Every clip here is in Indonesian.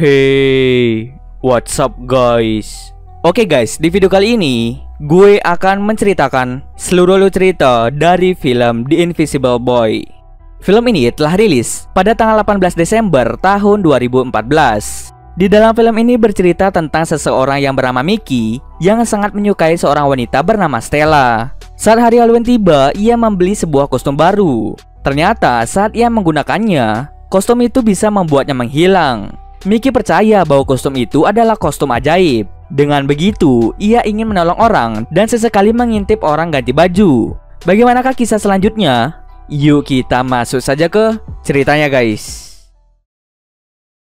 Hey, what's up guys? Oke guys, di video kali ini gue akan menceritakan seluruh cerita dari film The Invisible Boy. Film ini telah rilis pada tanggal 18 Desember tahun 2014. Di dalam film ini bercerita tentang seseorang yang bernama Mickey yang sangat menyukai seorang wanita bernama Stella. Saat hari Halloween tiba, ia membeli sebuah kostum baru. Ternyata saat ia menggunakannya, kostum itu bisa membuatnya menghilang. Mickey percaya bahwa kostum itu adalah kostum ajaib. Dengan begitu, ia ingin menolong orang dan sesekali mengintip orang ganti baju. Bagaimanakah kisah selanjutnya? Yuk kita masuk saja ke ceritanya guys.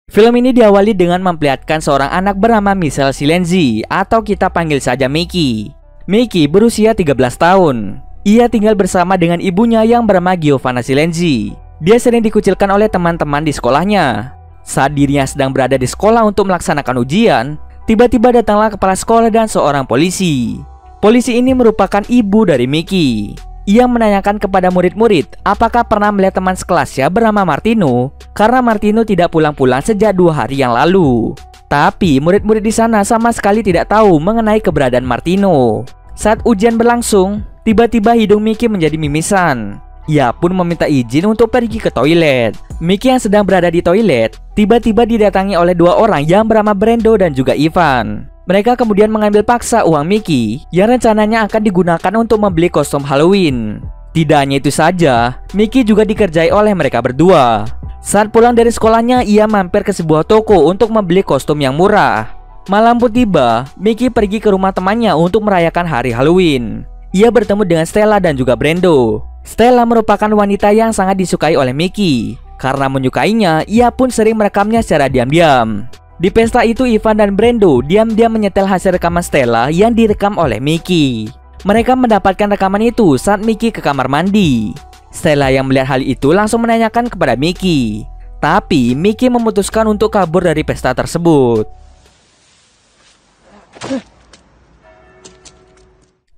Film ini diawali dengan memperlihatkan seorang anak bernama Michelle Silenzi atau kita panggil saja Mickey. Mickey berusia 13 tahun. Ia tinggal bersama dengan ibunya yang bernama Giovanna Silenzi. Dia sering dikucilkan oleh teman-teman di sekolahnya. Saat dirinya sedang berada di sekolah untuk melaksanakan ujian, tiba-tiba datanglah kepala sekolah dan seorang polisi. Polisi ini merupakan ibu dari Mickey. Ia menanyakan kepada murid-murid apakah pernah melihat teman sekelasnya bernama Martino, karena Martino tidak pulang-pulang sejak 2 hari yang lalu. Tapi murid-murid di sana sama sekali tidak tahu mengenai keberadaan Martino. Saat ujian berlangsung, tiba-tiba hidung Mickey menjadi mimisan. Ia pun meminta izin untuk pergi ke toilet. Mickey yang sedang berada di toilet tiba-tiba didatangi oleh 2 orang yang bernama Brando dan juga Ivan. Mereka kemudian mengambil paksa uang Mickey yang rencananya akan digunakan untuk membeli kostum Halloween. Tidak hanya itu saja, Mickey juga dikerjai oleh mereka berdua. Saat pulang dari sekolahnya, ia mampir ke sebuah toko untuk membeli kostum yang murah. Malam pun tiba, Mickey pergi ke rumah temannya untuk merayakan hari Halloween. Ia bertemu dengan Stella dan juga Brando. Stella merupakan wanita yang sangat disukai oleh Mickey. Karena menyukainya, ia pun sering merekamnya secara diam-diam. Di pesta itu, Ivan dan Brando diam-diam menyetel hasil rekaman Stella yang direkam oleh Mickey. Mereka mendapatkan rekaman itu saat Mickey ke kamar mandi. Stella yang melihat hal itu langsung menanyakan kepada Mickey. Tapi Mickey memutuskan untuk kabur dari pesta tersebut.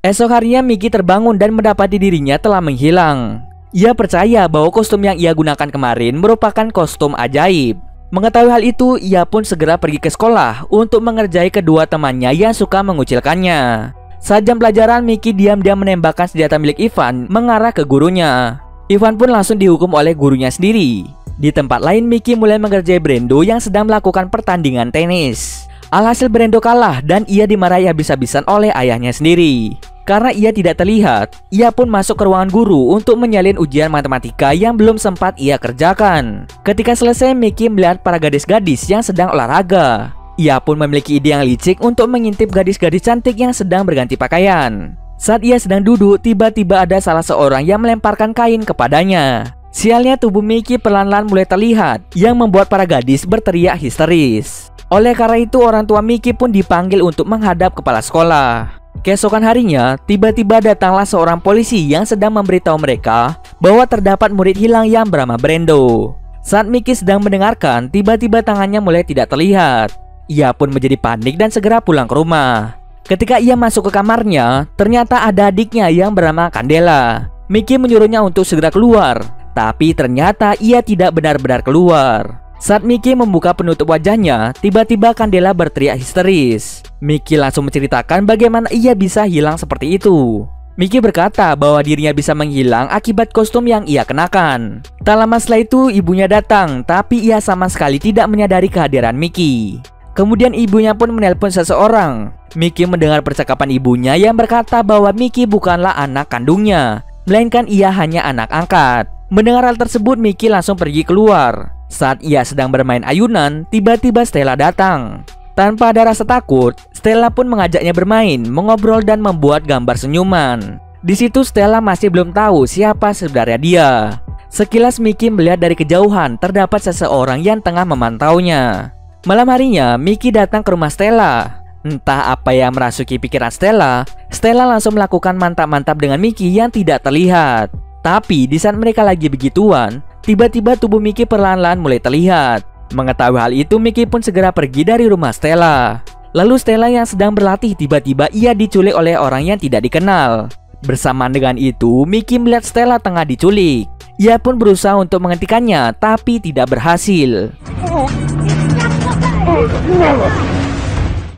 Esok harinya Mickey terbangun dan mendapati dirinya telah menghilang. Ia percaya bahwa kostum yang ia gunakan kemarin merupakan kostum ajaib. Mengetahui hal itu, ia pun segera pergi ke sekolah untuk mengerjai kedua temannya yang suka mengucilkannya. Saat jam pelajaran, Mickey diam-diam menembakkan senjata milik Ivan mengarah ke gurunya. Ivan pun langsung dihukum oleh gurunya sendiri. Di tempat lain, Mickey mulai mengerjai Brando yang sedang melakukan pertandingan tenis. Alhasil Brando kalah dan ia dimarahi habis-habisan oleh ayahnya sendiri. Karena ia tidak terlihat, ia pun masuk ke ruangan guru untuk menyalin ujian matematika yang belum sempat ia kerjakan. Ketika selesai, Mickey melihat para gadis-gadis yang sedang olahraga. Ia pun memiliki ide yang licik untuk mengintip gadis-gadis cantik yang sedang berganti pakaian. Saat ia sedang duduk, tiba-tiba ada salah seorang yang melemparkan kain kepadanya. Sialnya, tubuh Mickey perlahan-lahan mulai terlihat, yang membuat para gadis berteriak histeris. Oleh karena itu, orang tua Mickey pun dipanggil untuk menghadap kepala sekolah. Keesokan harinya, tiba-tiba datanglah seorang polisi yang sedang memberitahu mereka bahwa terdapat murid hilang yang bernama Brando. Saat Mickey sedang mendengarkan, tiba-tiba tangannya mulai tidak terlihat. Ia pun menjadi panik dan segera pulang ke rumah. Ketika ia masuk ke kamarnya, ternyata ada adiknya yang bernama Candela. Mickey menyuruhnya untuk segera keluar, tapi ternyata ia tidak benar-benar keluar. Saat Mickey membuka penutup wajahnya, tiba-tiba Candela berteriak histeris. Mickey langsung menceritakan bagaimana ia bisa hilang seperti itu. Mickey berkata bahwa dirinya bisa menghilang akibat kostum yang ia kenakan. Tak lama setelah itu, ibunya datang, tapi ia sama sekali tidak menyadari kehadiran Mickey. Kemudian ibunya pun menelpon seseorang. Mickey mendengar percakapan ibunya yang berkata bahwa Mickey bukanlah anak kandungnya, melainkan ia hanya anak angkat. Mendengar hal tersebut, Mickey langsung pergi keluar. Saat ia sedang bermain ayunan, tiba-tiba Stella datang. Tanpa ada rasa takut, Stella pun mengajaknya bermain, mengobrol dan membuat gambar senyuman. Di situ Stella masih belum tahu siapa sebenarnya dia. Sekilas Mickey melihat dari kejauhan terdapat seseorang yang tengah memantaunya. Malam harinya, Mickey datang ke rumah Stella. Entah apa yang merasuki pikiran Stella, Stella langsung melakukan mantap-mantap dengan Mickey yang tidak terlihat. Tapi di saat mereka lagi begituan, tiba-tiba tubuh Mickey perlahan-lahan mulai terlihat. Mengetahui hal itu, Mickey pun segera pergi dari rumah Stella. Lalu Stella yang sedang berlatih tiba-tiba ia diculik oleh orang yang tidak dikenal. Bersamaan dengan itu, Mickey melihat Stella tengah diculik. Ia pun berusaha untuk menghentikannya, tapi tidak berhasil.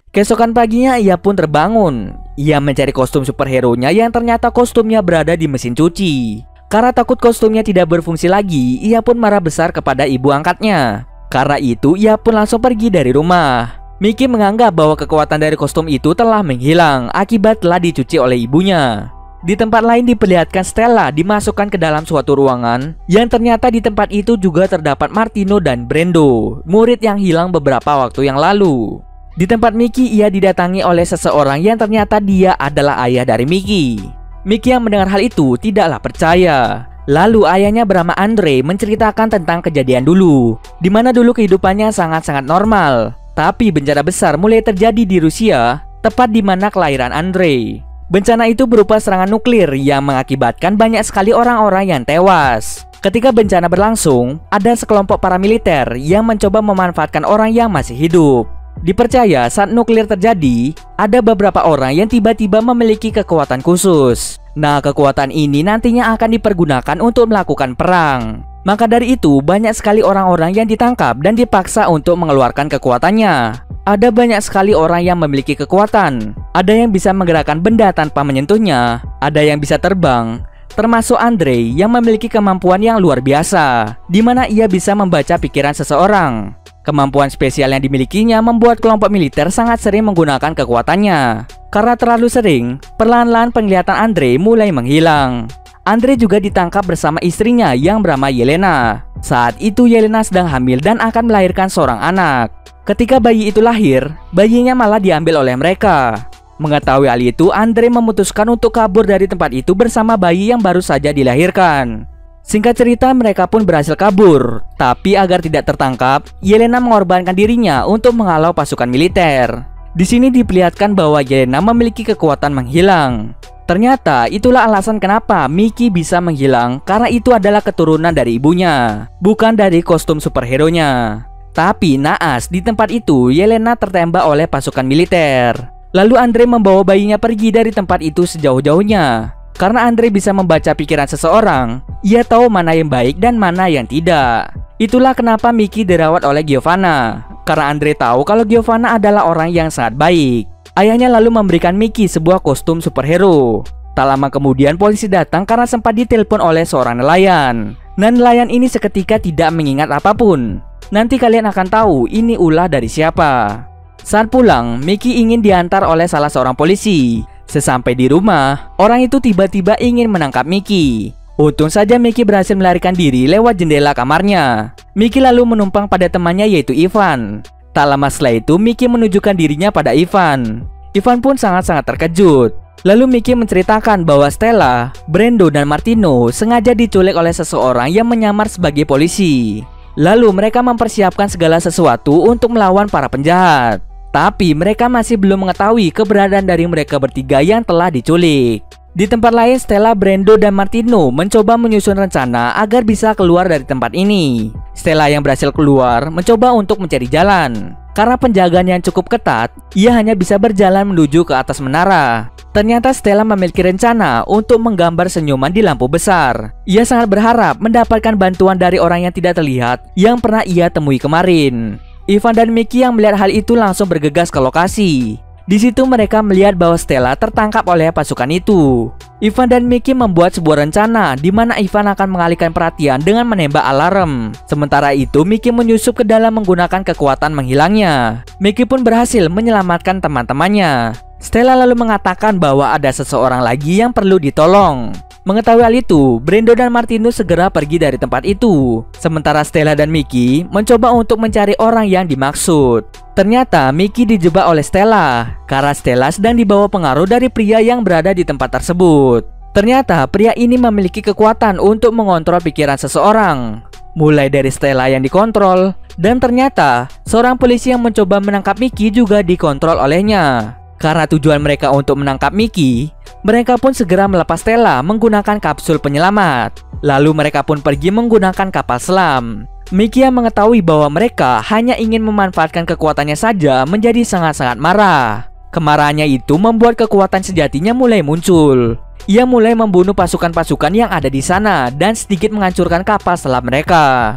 Keesokan paginya ia pun terbangun. Ia mencari kostum superhero-nya yang ternyata kostumnya berada di mesin cuci. Karena takut kostumnya tidak berfungsi lagi, ia pun marah besar kepada ibu angkatnya. Karena itu ia pun langsung pergi dari rumah. Mickey menganggap bahwa kekuatan dari kostum itu telah menghilang akibat telah dicuci oleh ibunya. Di tempat lain diperlihatkan Stella dimasukkan ke dalam suatu ruangan yang ternyata di tempat itu juga terdapat Martino dan Brando, murid yang hilang beberapa waktu yang lalu. Di tempat Mickey ia didatangi oleh seseorang yang ternyata dia adalah ayah dari Mickey. Mickey yang mendengar hal itu tidaklah percaya. Lalu ayahnya bernama Andre menceritakan tentang kejadian dulu, di mana dulu kehidupannya sangat-sangat normal. Tapi bencana besar mulai terjadi di Rusia, tepat di mana kelahiran Andre. Bencana itu berupa serangan nuklir yang mengakibatkan banyak sekali orang-orang yang tewas. Ketika bencana berlangsung, ada sekelompok paramiliter yang mencoba memanfaatkan orang yang masih hidup. Dipercaya saat nuklir terjadi, ada beberapa orang yang tiba-tiba memiliki kekuatan khusus. Nah, kekuatan ini nantinya akan dipergunakan untuk melakukan perang. Maka dari itu, banyak sekali orang-orang yang ditangkap dan dipaksa untuk mengeluarkan kekuatannya. Ada banyak sekali orang yang memiliki kekuatan. Ada yang bisa menggerakkan benda tanpa menyentuhnya. Ada yang bisa terbang. Termasuk Andre yang memiliki kemampuan yang luar biasa, di mana ia bisa membaca pikiran seseorang. Kemampuan spesial yang dimilikinya membuat kelompok militer sangat sering menggunakan kekuatannya. Karena terlalu sering, perlahan-lahan penglihatan Andre mulai menghilang. Andre juga ditangkap bersama istrinya yang bernama Yelena. Saat itu Yelena sedang hamil dan akan melahirkan seorang anak. Ketika bayi itu lahir, bayinya malah diambil oleh mereka. Mengetahui hal itu, Andre memutuskan untuk kabur dari tempat itu bersama bayi yang baru saja dilahirkan. Singkat cerita, mereka pun berhasil kabur. Tapi agar tidak tertangkap, Yelena mengorbankan dirinya untuk menghalau pasukan militer. Di sini diperlihatkan bahwa Yelena memiliki kekuatan menghilang. Ternyata itulah alasan kenapa Mickey bisa menghilang, karena itu adalah keturunan dari ibunya, bukan dari kostum superhero-nya. Tapi naas, di tempat itu Yelena tertembak oleh pasukan militer. Lalu Andre membawa bayinya pergi dari tempat itu sejauh-jauhnya. Karena Andre bisa membaca pikiran seseorang, ia tahu mana yang baik dan mana yang tidak. Itulah kenapa Mickey dirawat oleh Giovanna. Karena Andre tahu kalau Giovanna adalah orang yang sangat baik. Ayahnya lalu memberikan Mickey sebuah kostum superhero. Tak lama kemudian polisi datang karena sempat ditelepon oleh seorang nelayan. Dan nelayan ini seketika tidak mengingat apapun. Nanti kalian akan tahu ini ulah dari siapa. Saat pulang, Mickey ingin diantar oleh salah seorang polisi. Sesampai di rumah, orang itu tiba-tiba ingin menangkap Mickey. Untung saja Mickey berhasil melarikan diri lewat jendela kamarnya. Mickey lalu menumpang pada temannya yaitu Ivan. Tak lama setelah itu Mickey menunjukkan dirinya pada Ivan. Ivan pun sangat-sangat terkejut. Lalu Mickey menceritakan bahwa Stella, Brando, dan Martino sengaja diculik oleh seseorang yang menyamar sebagai polisi. Lalu mereka mempersiapkan segala sesuatu untuk melawan para penjahat. Tapi mereka masih belum mengetahui keberadaan dari mereka bertiga yang telah diculik. Di tempat lain, Stella, Brando, dan Martino mencoba menyusun rencana agar bisa keluar dari tempat ini. Stella yang berhasil keluar mencoba untuk mencari jalan. Karena penjagaan yang cukup ketat, ia hanya bisa berjalan menuju ke atas menara. Ternyata Stella memiliki rencana untuk menggambar senyuman di lampu besar. Ia sangat berharap mendapatkan bantuan dari orang yang tidak terlihat yang pernah ia temui kemarin. Ivan dan Mickey yang melihat hal itu langsung bergegas ke lokasi. Di situ mereka melihat bahwa Stella tertangkap oleh pasukan itu. Ivan dan Mickey membuat sebuah rencana di mana Ivan akan mengalihkan perhatian dengan menembak alarm. Sementara itu Mickey menyusup ke dalam menggunakan kekuatan menghilangnya. Mickey pun berhasil menyelamatkan teman-temannya. Stella lalu mengatakan bahwa ada seseorang lagi yang perlu ditolong. Mengetahui hal itu, Brando dan Martino segera pergi dari tempat itu. Sementara Stella dan Mickey mencoba untuk mencari orang yang dimaksud. Ternyata Mickey dijebak oleh Stella karena Stella sedang dibawa pengaruh dari pria yang berada di tempat tersebut. Ternyata pria ini memiliki kekuatan untuk mengontrol pikiran seseorang, mulai dari Stella yang dikontrol, dan ternyata seorang polisi yang mencoba menangkap Mickey juga dikontrol olehnya. Karena tujuan mereka untuk menangkap Mickey, mereka pun segera melepas Stella menggunakan kapsul penyelamat. Lalu mereka pun pergi menggunakan kapal selam. Mickey yang mengetahui bahwa mereka hanya ingin memanfaatkan kekuatannya saja menjadi sangat-sangat marah. Kemarahannya itu membuat kekuatan sejatinya mulai muncul. Ia mulai membunuh pasukan-pasukan yang ada di sana dan sedikit menghancurkan kapal selam mereka.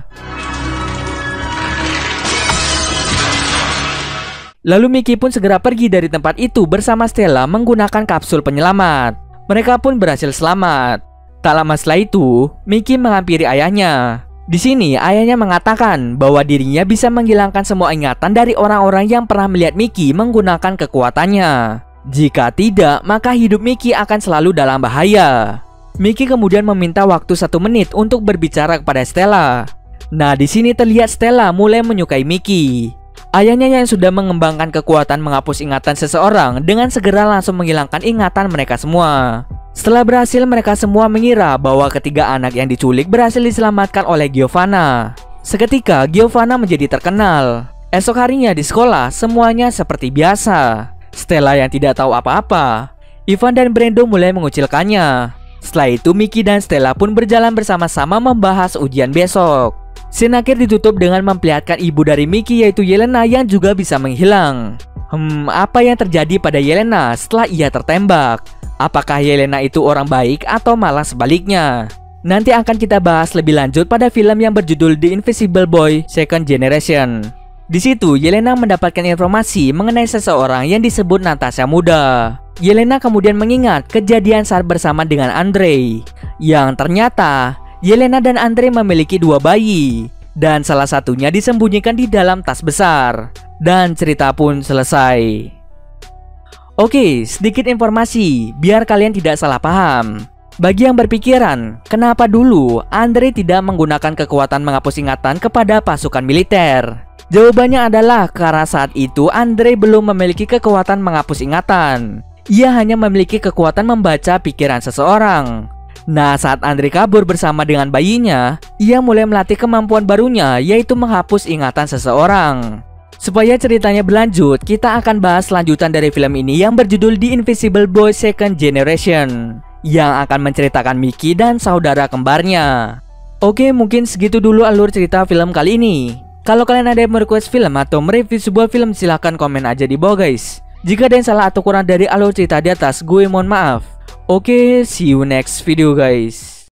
Lalu Mickey pun segera pergi dari tempat itu bersama Stella menggunakan kapsul penyelamat. Mereka pun berhasil selamat. Tak lama setelah itu, Mickey menghampiri ayahnya. Di sini ayahnya mengatakan bahwa dirinya bisa menghilangkan semua ingatan dari orang-orang yang pernah melihat Mickey menggunakan kekuatannya. Jika tidak, maka hidup Mickey akan selalu dalam bahaya. Mickey kemudian meminta waktu 1 menit untuk berbicara kepada Stella. Nah, di sini terlihat Stella mulai menyukai Mickey. Ayahnya yang sudah mengembangkan kekuatan menghapus ingatan seseorang dengan segera langsung menghilangkan ingatan mereka semua. Setelah berhasil, mereka semua mengira bahwa ketiga anak yang diculik berhasil diselamatkan oleh Giovanna. Seketika, Giovanna menjadi terkenal. Esok harinya di sekolah, semuanya seperti biasa. Stella yang tidak tahu apa-apa. Ivan dan Brando mulai mengucilkannya. Setelah itu, Mickey dan Stella pun berjalan bersama-sama membahas ujian besok. Scene akhir ditutup dengan memperlihatkan ibu dari Mickey yaitu Yelena yang juga bisa menghilang. Apa yang terjadi pada Yelena setelah ia tertembak? Apakah Yelena itu orang baik atau malah sebaliknya? Nanti akan kita bahas lebih lanjut pada film yang berjudul The Invisible Boy Second Generation. Di situ Yelena mendapatkan informasi mengenai seseorang yang disebut Natasha muda. Yelena kemudian mengingat kejadian saat bersama dengan Andre, yang ternyata Yelena dan Andre memiliki 2 bayi, dan salah satunya disembunyikan di dalam tas besar. Dan cerita pun selesai. Oke, sedikit informasi biar kalian tidak salah paham. Bagi yang berpikiran, kenapa dulu Andre tidak menggunakan kekuatan menghapus ingatan kepada pasukan militer? Jawabannya adalah karena saat itu Andre belum memiliki kekuatan menghapus ingatan. Ia hanya memiliki kekuatan membaca pikiran seseorang. Nah, saat Andre kabur bersama dengan bayinya, ia mulai melatih kemampuan barunya, yaitu menghapus ingatan seseorang. Supaya ceritanya berlanjut, kita akan bahas lanjutan dari film ini yang berjudul The Invisible Boy Second Generation, yang akan menceritakan Mickey dan saudara kembarnya. Oke, mungkin segitu dulu alur cerita film kali ini. Kalau kalian ada yang merequest film atau mereview sebuah film, silahkan komen aja di bawah guys. Jika ada yang salah atau kurang dari alur cerita di atas, gue mohon maaf. Oke, see you next video guys.